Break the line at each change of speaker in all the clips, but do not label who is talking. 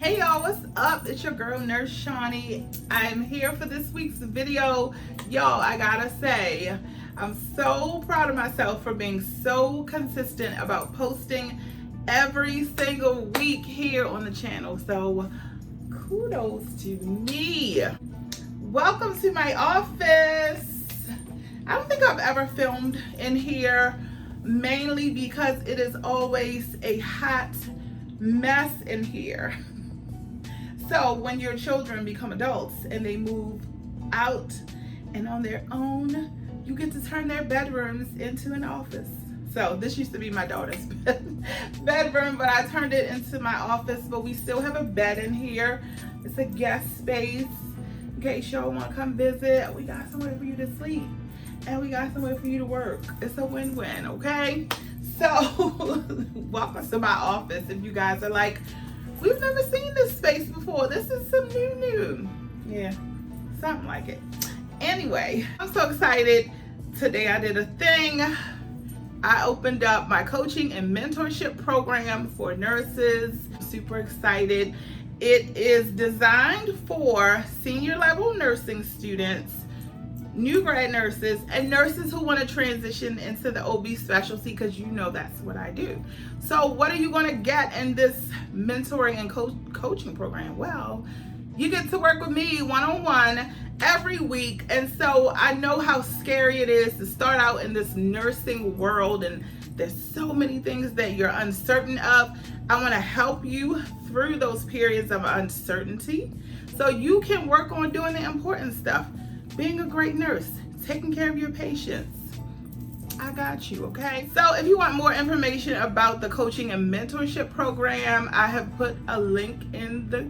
Hey y'all, what's up? It's your girl Nurse Channie. I'm here for this week's video. Y'all, I gotta say, I'm so proud of myself for being so consistent about posting every single week here on the channel. So kudos to me. Welcome to my office. I don't think I've ever filmed in here, mainly because it is always a hot mess in here. So when your children become adults and they move out and on their own, you get to turn their bedrooms into an office. So this used to be my daughter's bedroom, but I turned it into my office. But we still have a bed in here. It's a guest space in case y'all want to come visit. We got somewhere for you to sleep and we got somewhere for you to work. It's a win-win, okay? So welcome to my office. If you guys are like, we've never seen this space before, this is some new. Yeah, something like it. Anyway, I'm so excited. Today I did a thing. I opened up my coaching and mentorship program for nurses. I'm super excited. It is designed for senior level nursing students, new grad nurses, and nurses who want to transition into the OB specialty, because you know that's what I do. So what are you going to get in this mentoring and coaching program? Well, you get to work with me one-on-one every week. And so I know how scary it is to start out in this nursing world, and there's so many things that you're uncertain of. I want to help you through those periods of uncertainty so you can work on doing the important stuff. Being a great nurse, taking care of your patients. I got you, okay? So if you want more information about the coaching and mentorship program, I have put a link in the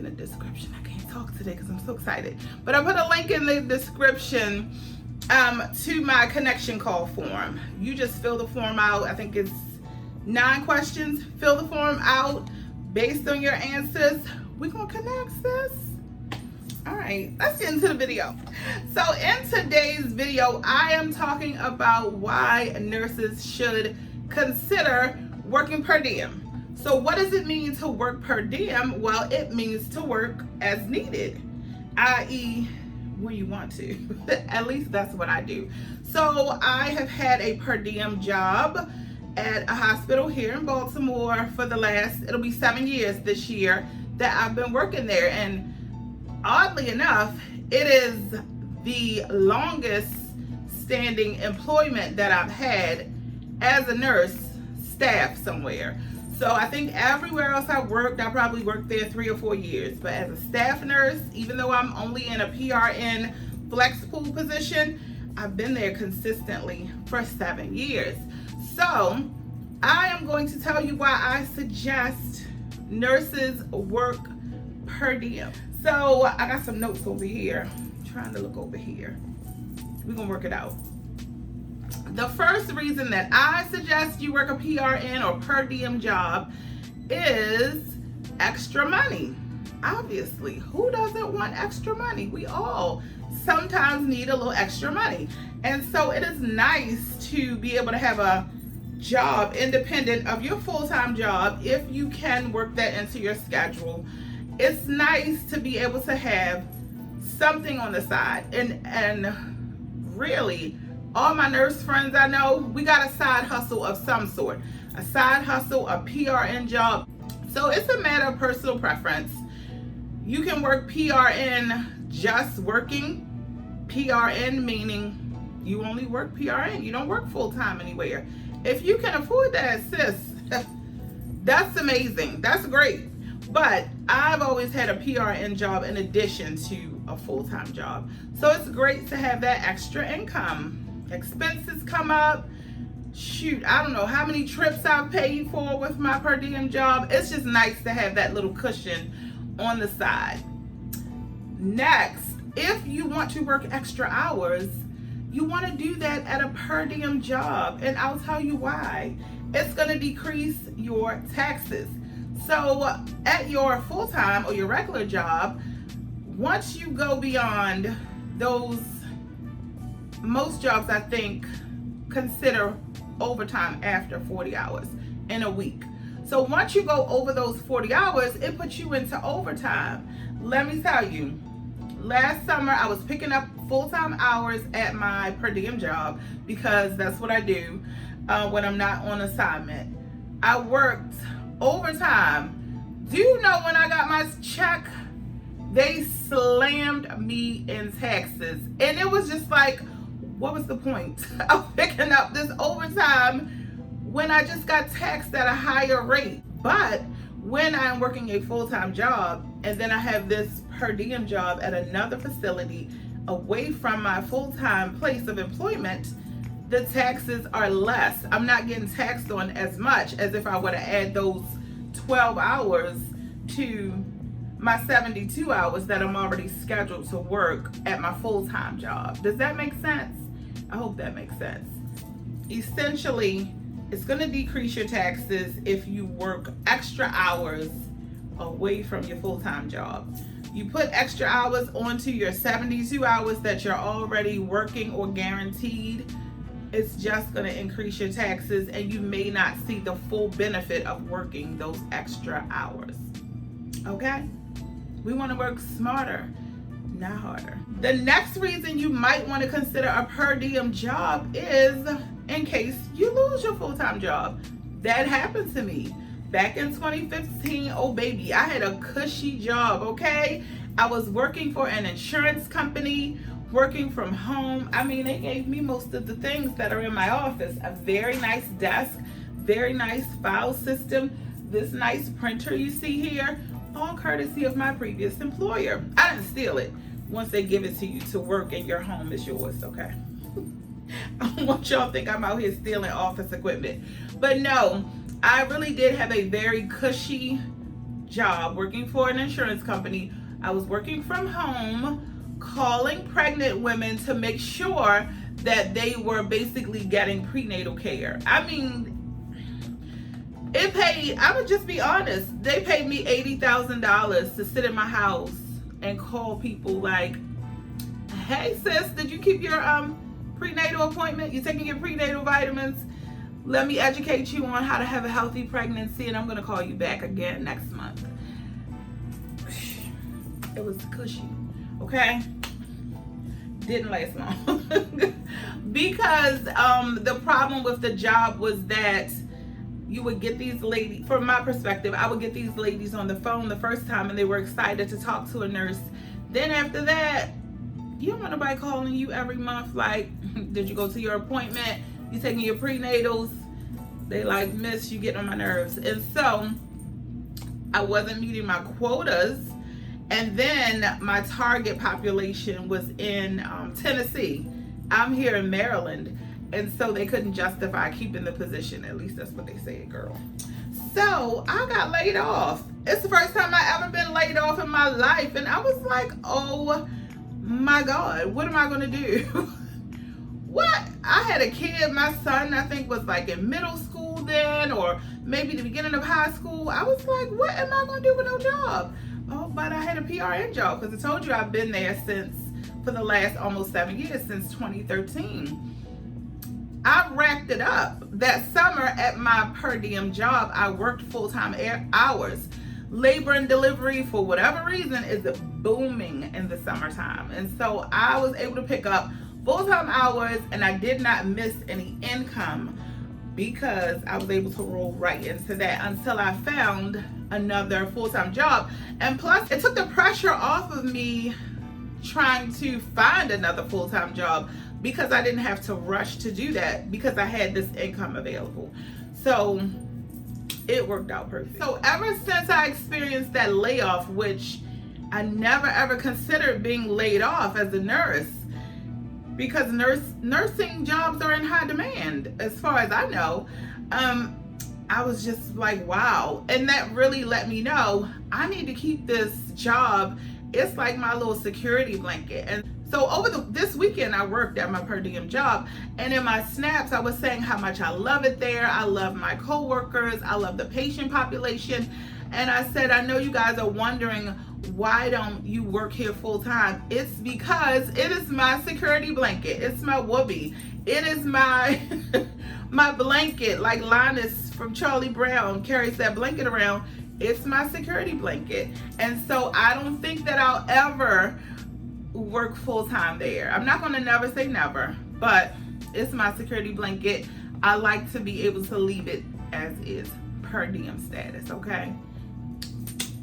description. I can't talk today because I'm so excited. But I put a link in the description to my connection call form. You just fill the form out. I think it's 9 questions. Fill the form out. Based on your answers, we're gonna connect, sis. All right, let's get into the video. So in today's video, I am talking about why nurses should consider working per diem. So what does it mean to work per diem? Well, it means to work as needed, i.e. when you want to. At least that's what I do. So I have had a per diem job at a hospital here in Baltimore for the last, it'll be 7 years this year that I've been working there. And oddly enough, it is the longest standing employment that I've had as a nurse staff somewhere. So I think everywhere else I worked, I probably worked there 3 or 4 years. But as a staff nurse, even though I'm only in a PRN flex pool position, I've been there consistently for 7 years. So I am going to tell you why I suggest nurses work per diem. So I got some notes over here. I'm trying to look over here. We're gonna work it out. The first reason that I suggest you work a PRN or per diem job is extra money. Obviously, who doesn't want extra money? We all sometimes need a little extra money. And so it is nice to be able to have a job independent of your full-time job if you can work that into your schedule. It's nice to be able to have something on the side. And really, all my nurse friends I know, we got a side hustle of some sort. A side hustle, a PRN job. So it's a matter of personal preference. You can work PRN just working. PRN meaning you only work PRN. You don't work full-time anywhere. If you can afford that, sis, that's amazing. That's great. But I've always had a PRN job in addition to a full-time job. So it's great to have that extra income. Expenses come up. Shoot, I don't know how many trips I've paid for with my per diem job. It's just nice to have that little cushion on the side. Next, if you want to work extra hours, you want to do that at a per diem job. And I'll tell you why. It's going to decrease your taxes. So at your full-time or your regular job, once you go beyond those, most jobs I think consider overtime after 40 hours in a week. So once you go over those 40 hours, it puts you into overtime. Let me tell you, last summer I was picking up full-time hours at my per diem job because that's what I do when I'm not on assignment. I worked overtime. Do you know when I got my check, they slammed me in taxes? And it was just like, what was the point of picking up this overtime when I just got taxed at a higher rate? But when I'm working a full-time job and then I have this per diem job at another facility away from my full-time place of employment, the taxes are less. I'm not getting taxed on as much as if I were to add those 12 hours to my 72 hours that I'm already scheduled to work at my full-time job. Does that make sense? I hope that makes sense. Essentially, it's going to decrease your taxes if you work extra hours away from your full-time job. You put extra hours onto your 72 hours that you're already working or guaranteed. It's just going to increase your taxes, and you may not see the full benefit of working those extra hours. Okay? We want to work smarter, not harder. The next reason you might want to consider a per diem job is in case you lose your full-time job. That happened to me back in 2015. Oh baby, I had a cushy job, okay? I was working for an insurance company, working from home. I mean, they gave me most of the things that are in my office. A very nice desk, very nice file system, this nice printer you see here, all courtesy of my previous employer. I didn't steal it. Once they give it to you to work and your home is yours, okay? I don't want y'all to think I'm out here stealing office equipment. But no, I really did have a very cushy job working for an insurance company. I was working from home, calling pregnant women to make sure that they were basically getting prenatal care. I mean, it paid, I would just be honest, they paid me $80,000 to sit in my house and call people like, hey sis, did you keep your prenatal appointment? You taking your prenatal vitamins? Let me educate you on how to have a healthy pregnancy, and I'm gonna call you back again next month. It was cushy, okay? Didn't last long. Because the problem with the job was that you would get these ladies, from my perspective, I would get these ladies on the phone the first time and they were excited to talk to a nurse. Then after that, you don't want nobody calling you every month like, did you go to your appointment? You taking your prenatals? They like, miss, you get on my nerves. And so I wasn't meeting my quotas. And then my target population was in Tennessee. I'm here in Maryland. And so they couldn't justify keeping the position. At least that's what they said, girl. So I got laid off. It's the first time I ever been laid off in my life. And I was like, oh my God, what am I gonna do? What? I had a kid, my son, I think was like in middle school then, or maybe the beginning of high school. I was like, what am I gonna do with no job? Oh, but I had a PRN job, because I told you I've been there for the last almost 7 years, since 2013. I racked it up. That summer at my per diem job, I worked full-time hours. Labor and delivery, for whatever reason, is booming in the summertime. And so I was able to pick up full-time hours, and I did not miss any income because I was able to roll right into that until I found another full-time job. And plus, it took the pressure off of me trying to find another full-time job, because I didn't have to rush to do that because I had this income available. So it worked out perfect. So ever since I experienced that layoff, which I never ever considered being laid off as a nurse, because nursing jobs are in high demand as far as I know, I was just like, wow. And that really let me know I need to keep this job. It's like my little security blanket. And so over this weekend, I worked at my per diem job, and in my snaps, I was saying how much I love it there. I love my coworkers. I love the patient population. And I said, I know you guys are wondering, why don't you work here full time? It's because it is my security blanket. It's my whoopee. It is my my blanket, like Linus from Charlie Brown carries that blanket around. It's my security blanket. And so I don't think that I'll ever work full time there. I'm not going to never say never, but it's my security blanket. I like to be able to leave it as is, per diem status, okay?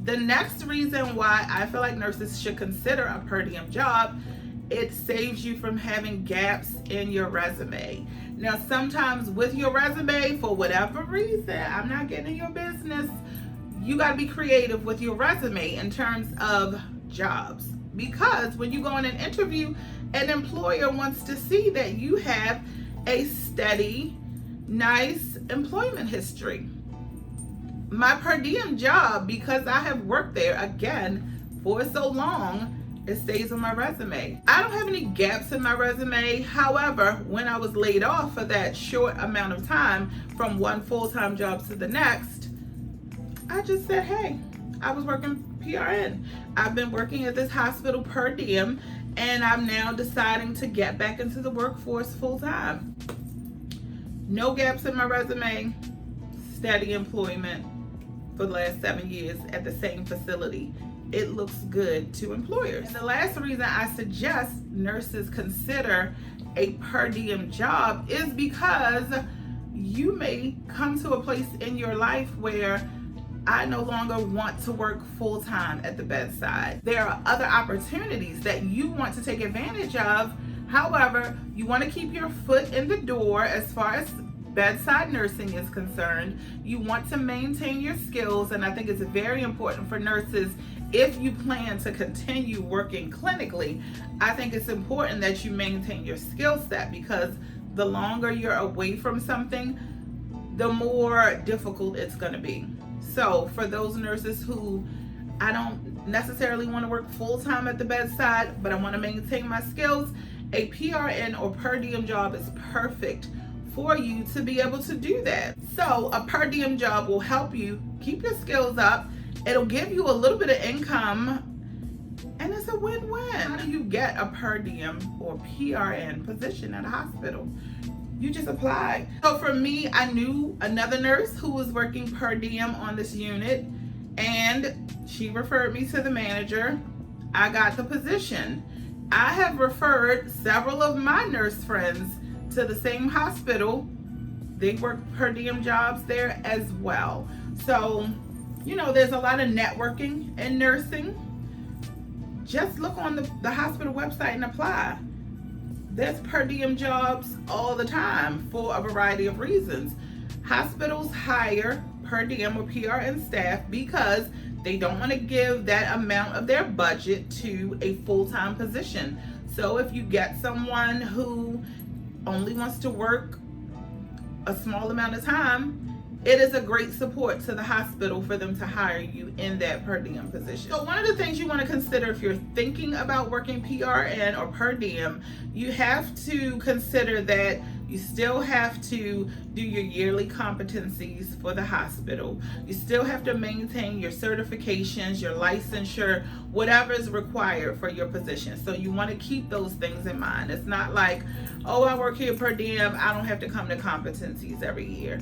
The next reason why I feel like nurses should consider a per diem job, it saves you from having gaps in your resume. Now, sometimes with your resume, for whatever reason, I'm not getting in your business, you got to be creative with your resume in terms of jobs. Because when you go in an interview, an employer wants to see that you have a steady, nice employment history. My per diem job, because I have worked there again for so long, it stays on my resume. I don't have any gaps in my resume. However, when I was laid off for that short amount of time from one full-time job to the next, I just said, hey, I was working PRN. I've been working at this hospital per diem, and I'm now deciding to get back into the workforce full-time. No gaps in my resume, steady employment for the last 7 years at the same facility. It looks good to employers. And the last reason I suggest nurses consider a per diem job is because you may come to a place in your life where I no longer want to work full-time at the bedside. There are other opportunities that you want to take advantage of. However, you want to keep your foot in the door as far as bedside nursing is concerned. You want to maintain your skills, and I think it's very important for nurses, if you plan to continue working clinically, I think it's important that you maintain your skill set, because the longer you're away from something, the more difficult it's going to be. So for those nurses who, I don't necessarily want to work full-time at the bedside, but I want to maintain my skills, a PRN or per diem job is perfect for you to be able to do that. So a per diem job will help you keep your skills up. It'll give you a little bit of income, and it's a win-win. How do you get a per diem or PRN position at a hospital? You just apply. So for me, I knew another nurse who was working per diem on this unit, and she referred me to the manager. I got the position. I have referred several of my nurse friends to the same hospital. They work per diem jobs there as well. So, you know, there's a lot of networking in nursing. Just look on the hospital website and apply. There's per diem jobs all the time for a variety of reasons. Hospitals hire per diem or PRN staff because they don't want to give that amount of their budget to a full-time position. So if you get someone who only wants to work a small amount of time, it is a great support to the hospital for them to hire you in that per diem position. So one of the things you want to consider if you're thinking about working PRN or per diem, you have to consider that you still have to do your yearly competencies for the hospital. You still have to maintain your certifications, your licensure, whatever is required for your position. So you want to keep those things in mind. It's not like, oh, I work here per diem, I don't have to come to competencies every year.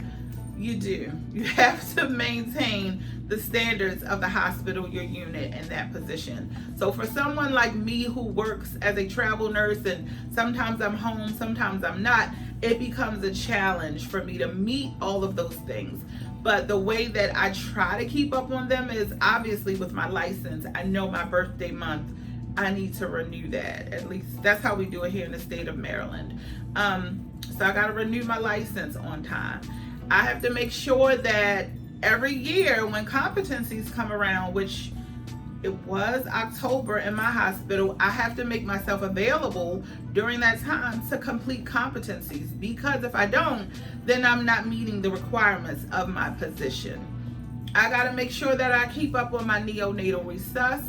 You do. You have to maintain the standards of the hospital, your unit, and that position. So for someone like me who works as a travel nurse, and sometimes I'm home, sometimes I'm not, it becomes a challenge for me to meet all of those things. But the way that I try to keep up on them is obviously with my license. I know my birthday month, I need to renew that. At least that's how we do it here in the state of Maryland. So I got to renew my license on time. I have to make sure that every year when competencies come around, which it was October in my hospital, I have to make myself available during that time to complete competencies, because if I don't, then I'm not meeting the requirements of my position. I got to make sure that I keep up on my neonatal resus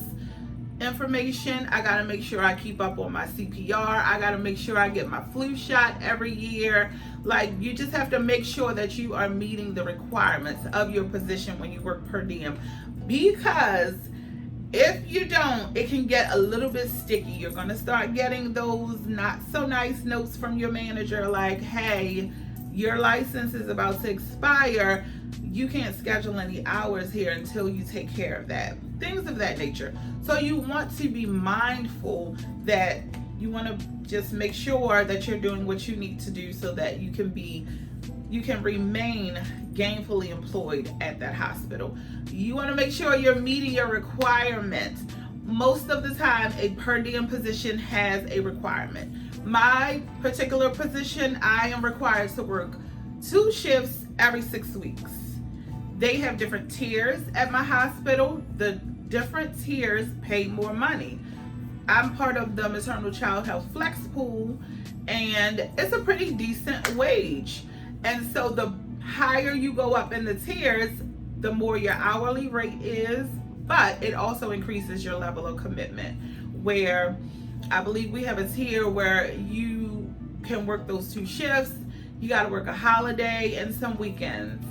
information. I got to make sure I keep up on my CPR. I got to make sure I get my flu shot every year. Like, you just have to make sure that you are meeting the requirements of your position when you work per diem, because if you don't, it can get a little bit sticky. You're going to start getting those not so nice notes from your manager like, hey, your license is about to expire. You can't schedule any hours here until you take care of that. Things of that nature. So you want to be mindful that you want to just make sure that you're doing what you need to do so that you can remain gainfully employed at that hospital. You want to make sure you're meeting your requirements. Most of the time, a per diem position has a requirement. My particular position, I am required to work 2 shifts every 6 weeks. They have different tiers at my hospital. The different tiers pay more money. I'm part of the maternal child health flex pool, and it's a pretty decent wage. And so the higher you go up in the tiers, the more your hourly rate is, but it also increases your level of commitment, where I believe we have a tier where you can work those 2 shifts. You got to work a holiday and some weekends.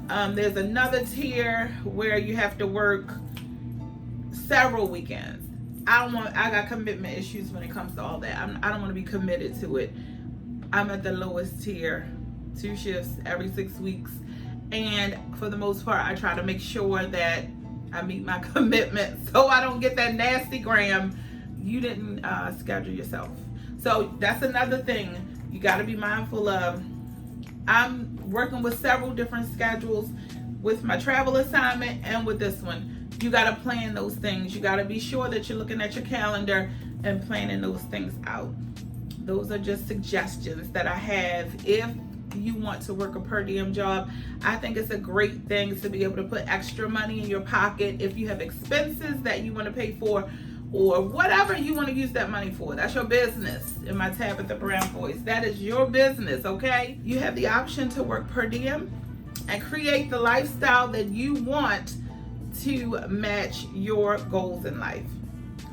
There's another tier where you have to work several weekends. I got commitment issues when it comes to all that. I don't want to be committed to it. I'm at the lowest tier, 2 shifts every 6 weeks. And for the most part, I try to make sure that I meet my commitment so I don't get that nasty gram, you didn't schedule yourself. So that's another thing you got to be mindful of. I'm working with several different schedules with my travel assignment and with this one. You got to plan those things. You got to be sure that you're looking at your calendar and planning those things out. Those are just suggestions that I have. If you want to work a per diem job, I think it's a great thing to be able to put extra money in your pocket if you have expenses that you want to pay for, or whatever you want to use that money for. That's your business. In my Tabitha Brown voice, that is your business, okay? You have the option to work per diem and create the lifestyle that you want to match your goals in life.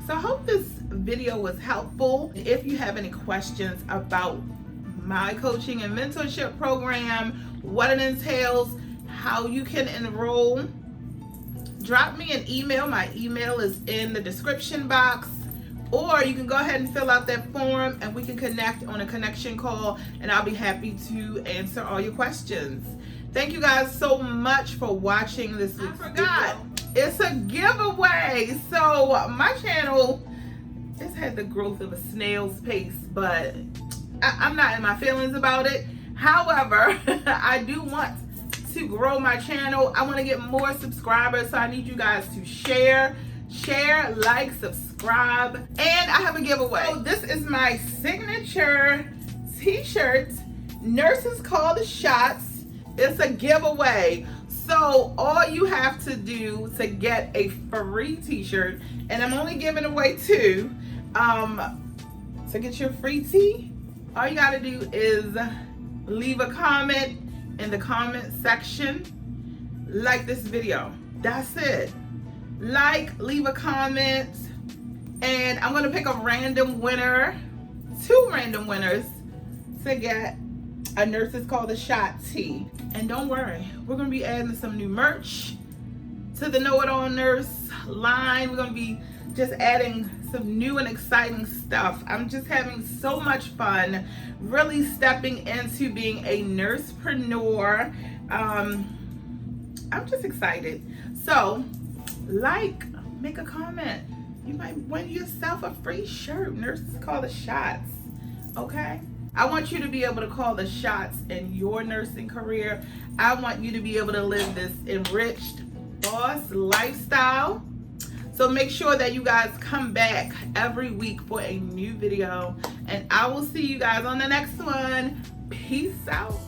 So I hope this video was helpful. If you have any questions about my coaching and mentorship program, what it entails, how you can enroll, drop me an email. My email is in the description box, or you can go ahead and fill out that form and we can connect on a connection call, and I'll be happy to answer all your questions. Thank you guys so much for watching this week's video. It's a giveaway. So my channel has had the growth of a snail's pace, but I'm not in my feelings about it. However, I do want to grow my channel. I want to get more subscribers, so I need you guys to share, like, subscribe, and I have a giveaway. So this is my signature t-shirt, Nurses Call the Shots. It's a giveaway. So all you have to do to get a free t-shirt, and I'm only giving away 2, to get your free tee, all you gotta do is leave a comment in the comment section, like this video. That's it. Like, leave a comment, and I'm gonna pick a random winner, 2 random winners, to get a Nurses Call the Shot tee. And don't worry, we're gonna be adding some new merch to the Know It All Nurse line. We're gonna be just adding some new and exciting stuff. I'm just having so much fun, really stepping into being a nursepreneur. I'm just excited. So, like, make a comment. You might win yourself a free shirt. Nurses Call the Shots, okay? I want you to be able to call the shots in your nursing career. I want you to be able to live this enriched boss lifestyle. So make sure that you guys come back every week for a new video, and I will see you guys on the next one. Peace out.